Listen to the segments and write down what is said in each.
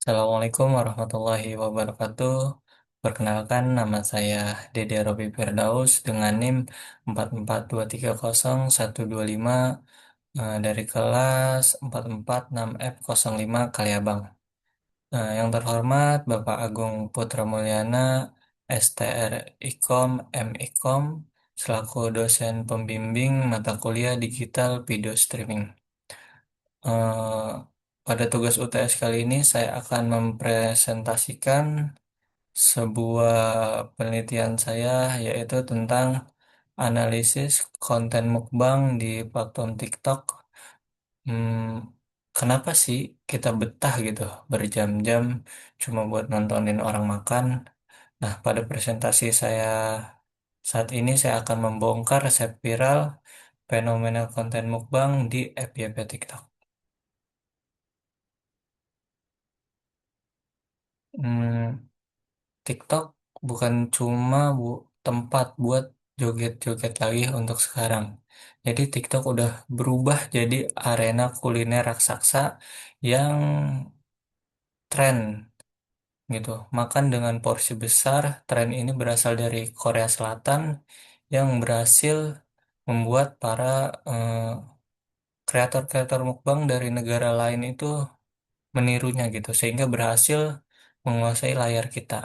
Assalamualaikum warahmatullahi wabarakatuh. Perkenalkan, nama saya Dede Robi Firdaus dengan NIM 44230 125 dari kelas 446F05 Kaliabang. Yang terhormat Bapak Agung Putra Mulyana, STR Ikom MIkom, selaku dosen pembimbing mata kuliah digital video streaming. Eh, Pada tugas UTS kali ini saya akan mempresentasikan sebuah penelitian saya yaitu tentang analisis konten mukbang di platform TikTok. Hmm, Kenapa sih kita betah gitu berjam-jam cuma buat nontonin orang makan? Nah, pada presentasi saya saat ini saya akan membongkar resep viral fenomena konten mukbang di FYP TikTok. Hmm, TikTok bukan cuma tempat buat joget-joget lagi untuk sekarang. Jadi TikTok udah berubah jadi arena kuliner raksasa yang tren gitu. Makan dengan porsi besar, tren ini berasal dari Korea Selatan yang berhasil membuat para eh, kreator-kreator mukbang dari negara lain itu menirunya gitu, sehingga berhasil menguasai layar kita.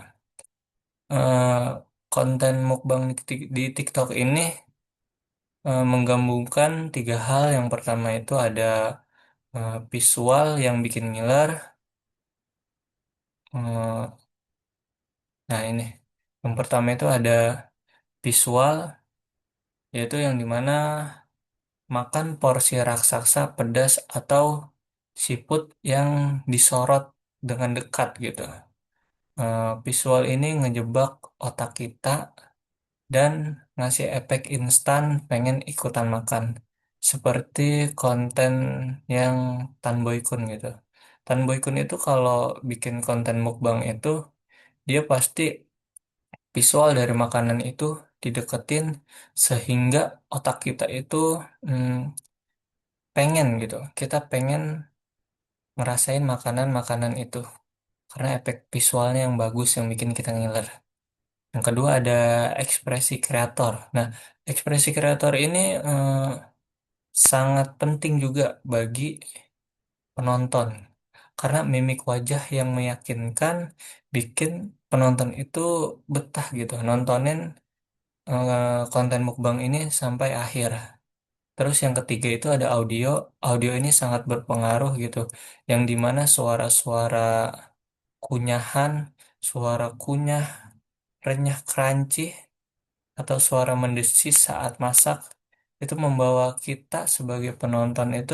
eh, Konten mukbang di TikTok ini menggabungkan tiga hal. Yang pertama itu ada visual yang bikin ngiler. Eh, nah ini, yang pertama itu ada visual, yaitu yang dimana makan porsi raksasa pedas atau siput yang disorot dengan dekat gitu. Visual ini ngejebak otak kita dan ngasih efek instan pengen ikutan makan. Seperti konten yang Tan Boy Kun gitu. Tan Boy Kun itu kalau bikin konten mukbang itu, dia pasti visual dari makanan itu dideketin sehingga otak kita itu hmm, pengen gitu. Kita pengen ngerasain makanan-makanan itu. Karena efek visualnya yang bagus yang bikin kita ngiler. Yang kedua ada ekspresi kreator. Nah, ekspresi kreator ini sangat penting juga bagi penonton. Karena mimik wajah yang meyakinkan bikin penonton itu betah gitu nontonin konten mukbang ini sampai akhir. Terus yang ketiga itu ada audio. Audio ini sangat berpengaruh gitu. Yang dimana suara-suara kunyahan, suara kunyah, renyah, crunchy, atau suara mendesis saat masak itu membawa kita sebagai penonton itu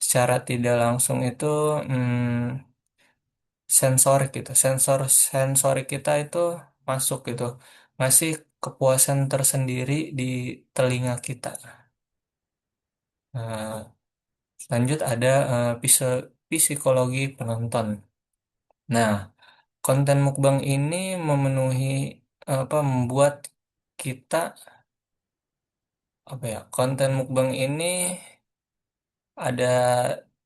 secara tidak langsung itu sensorik gitu. Sensorik kita itu masuk gitu, ngasih kepuasan tersendiri di telinga kita. Nah, lanjut ada psikologi penonton. Nah, konten mukbang ini memenuhi membuat kita konten mukbang ini ada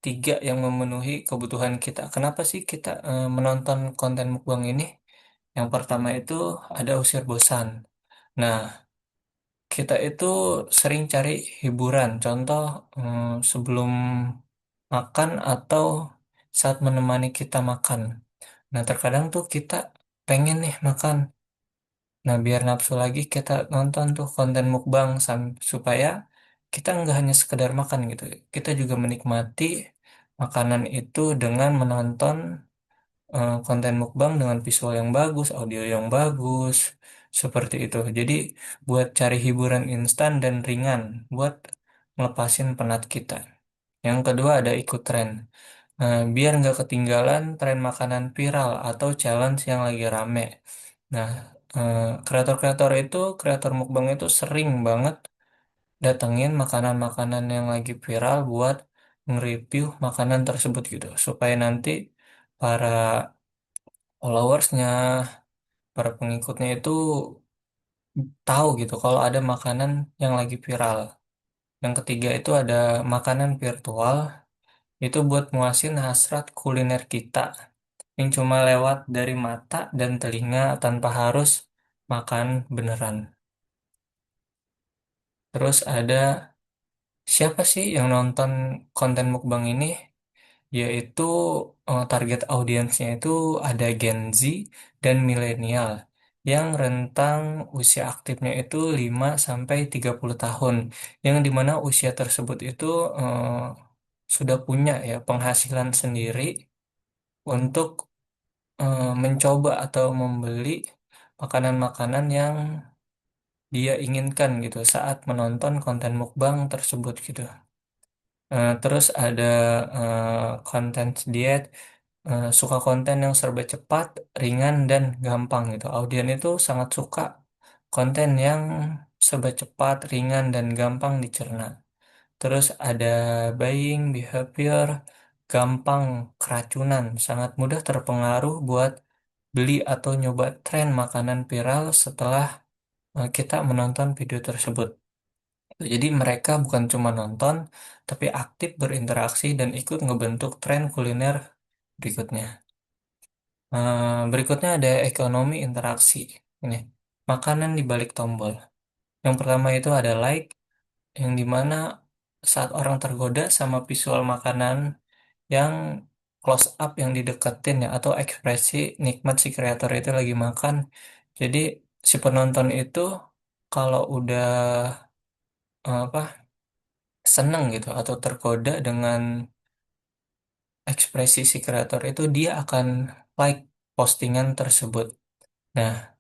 tiga yang memenuhi kebutuhan kita. Kenapa sih kita menonton konten mukbang ini? Yang pertama itu ada usir bosan. Nah, kita itu sering cari hiburan. Contoh sebelum makan atau saat menemani kita makan. Nah, terkadang tuh kita pengen nih makan. Nah, biar nafsu lagi kita nonton tuh konten mukbang supaya kita nggak hanya sekedar makan gitu. Kita juga menikmati makanan itu dengan menonton konten mukbang dengan visual yang bagus, audio yang bagus, seperti itu. Jadi buat cari hiburan instan dan ringan buat ngelepasin penat kita. Yang kedua ada ikut tren. Biar nggak ketinggalan tren makanan viral atau challenge yang lagi rame. Nah, kreator mukbang itu sering banget datengin makanan-makanan yang lagi viral buat nge-review makanan tersebut gitu. Supaya nanti para followersnya, para pengikutnya itu tahu gitu kalau ada makanan yang lagi viral. Yang ketiga itu ada makanan virtual, itu buat muasin hasrat kuliner kita. yang cuma lewat dari mata dan telinga tanpa harus makan beneran. Terus ada siapa sih yang nonton konten mukbang ini? Yaitu target audiensnya itu ada Gen Z dan milenial yang rentang usia aktifnya itu 5 sampai 30 tahun, yang dimana usia tersebut itu sudah punya ya penghasilan sendiri untuk mencoba atau membeli makanan-makanan yang dia inginkan gitu saat menonton konten mukbang tersebut gitu. Terus ada konten diet, suka konten yang serba cepat, ringan, dan gampang gitu. Audien itu sangat suka konten yang serba cepat, ringan, dan gampang dicerna. Terus ada buying behavior, gampang keracunan, sangat mudah terpengaruh buat beli atau nyoba tren makanan viral setelah kita menonton video tersebut. Jadi mereka bukan cuma nonton, tapi aktif berinteraksi dan ikut ngebentuk tren kuliner berikutnya. Berikutnya ada ekonomi interaksi. Ini makanan di balik tombol. Yang pertama itu ada like, yang dimana saat orang tergoda sama visual makanan yang close up yang dideketin ya, atau ekspresi nikmat si kreator itu lagi makan. Jadi si penonton itu kalau udah apa seneng gitu atau tergoda dengan ekspresi si kreator itu, dia akan like postingan tersebut. Nah,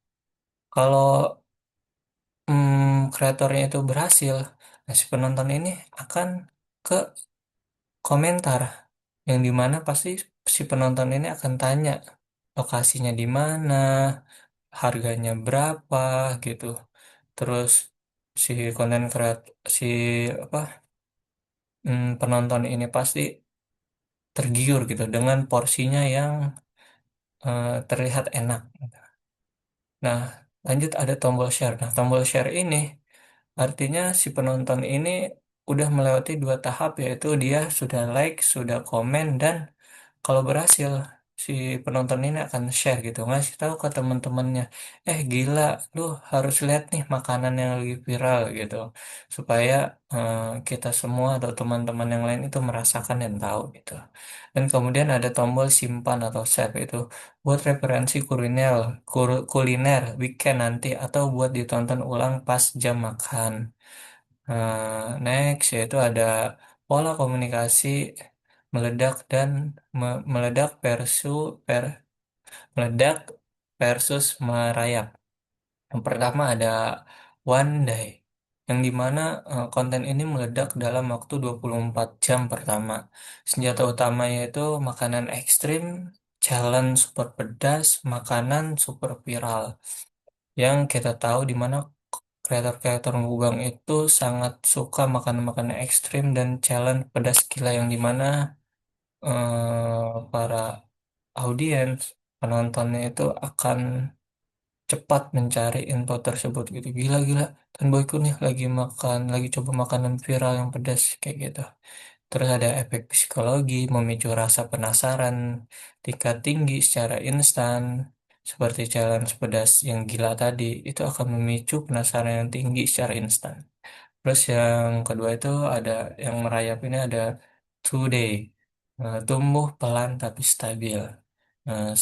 kalau kreatornya itu berhasil, nah si penonton ini akan ke komentar yang dimana pasti si penonton ini akan tanya lokasinya di mana, harganya berapa gitu. Terus si konten kreator si apa penonton ini pasti tergiur gitu dengan porsinya yang terlihat enak. Nah, lanjut ada tombol share. Nah, tombol share ini artinya si penonton ini udah melewati dua tahap, yaitu dia sudah like, sudah komen, dan kalau berhasil si penonton ini akan share gitu, ngasih tahu ke teman-temannya, gila, lu harus lihat nih makanan yang lagi viral gitu, supaya eh, kita semua atau teman-teman yang lain itu merasakan dan tahu gitu. Dan kemudian ada tombol simpan atau save, itu buat referensi kuliner, kuliner weekend nanti atau buat ditonton ulang pas jam makan. Next yaitu ada pola komunikasi meledak dan meledak meledak versus merayap. Yang pertama ada one day, yang dimana konten ini meledak dalam waktu 24 jam pertama. Senjata utamanya itu makanan ekstrim, challenge super pedas, makanan super viral. Yang kita tahu di mana kreator-kreator mukbang itu sangat suka makanan-makanan ekstrim dan challenge pedas gila, yang dimana para audiens penontonnya itu akan cepat mencari info tersebut gitu. Gila-gila, dan boyku nih lagi makan, lagi coba makanan viral yang pedas kayak gitu. Terus ada efek psikologi, memicu rasa penasaran tingkat tinggi secara instan, seperti challenge pedas yang gila tadi, itu akan memicu penasaran yang tinggi secara instan. Terus yang kedua itu ada yang merayap ini ada today, tumbuh pelan tapi stabil.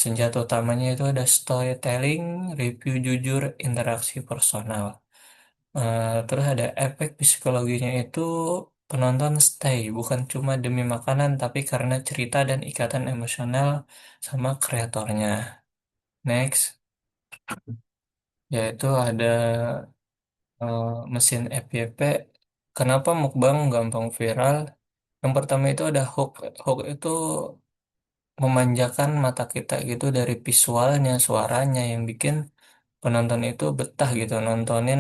Senjata utamanya itu ada storytelling, review jujur, interaksi personal. Terus ada efek psikologinya itu penonton stay bukan cuma demi makanan tapi karena cerita dan ikatan emosional sama kreatornya. Next, yaitu ada mesin FYP. Kenapa mukbang gampang viral? Yang pertama itu ada hook. Hook itu memanjakan mata kita gitu dari visualnya, suaranya yang bikin penonton itu betah gitu nontonin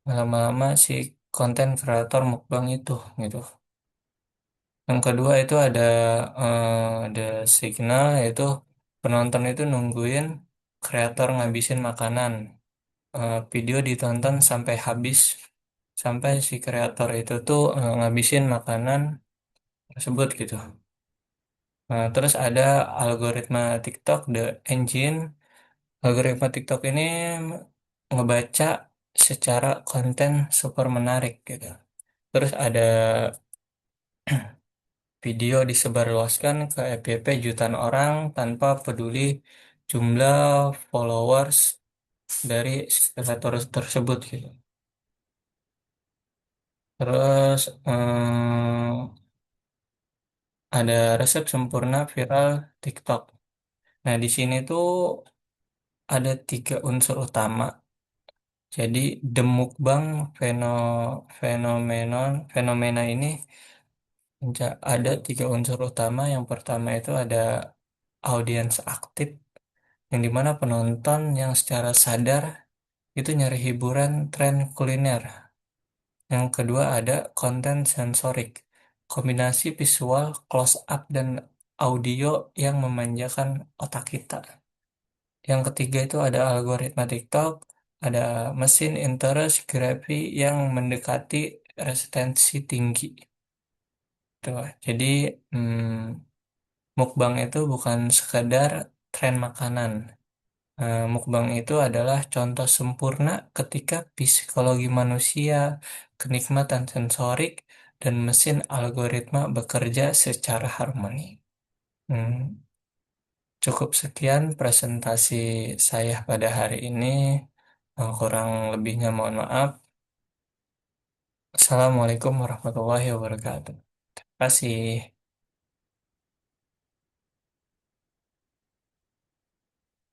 lama-lama si konten kreator mukbang itu gitu. Yang kedua itu ada signal, yaitu penonton itu nungguin kreator ngabisin makanan. Video ditonton sampai habis, sampai si kreator itu tuh ngabisin makanan tersebut gitu. Nah, terus ada algoritma TikTok, The Engine. Algoritma TikTok ini ngebaca secara konten super menarik gitu. Terus ada video disebarluaskan ke FYP jutaan orang tanpa peduli jumlah followers dari kreator tersebut gitu. Terus ada resep sempurna viral TikTok. Nah, di sini tuh ada tiga unsur utama. Jadi demukbang fenomena ini ada tiga unsur utama. Yang pertama itu ada audiens aktif, yang dimana penonton yang secara sadar itu nyari hiburan tren kuliner. Yang kedua ada konten sensorik, kombinasi visual, close up, dan audio yang memanjakan otak kita. Yang ketiga itu ada algoritma TikTok, ada mesin interest graphy yang mendekati resistensi tinggi. Tuh. Jadi mukbang itu bukan sekadar tren makanan. Mukbang itu adalah contoh sempurna ketika psikologi manusia, kenikmatan sensorik, dan mesin algoritma bekerja secara harmoni. Hmm, Cukup sekian presentasi saya pada hari ini. Kurang lebihnya mohon maaf. Assalamualaikum warahmatullahi wabarakatuh. Terima kasih.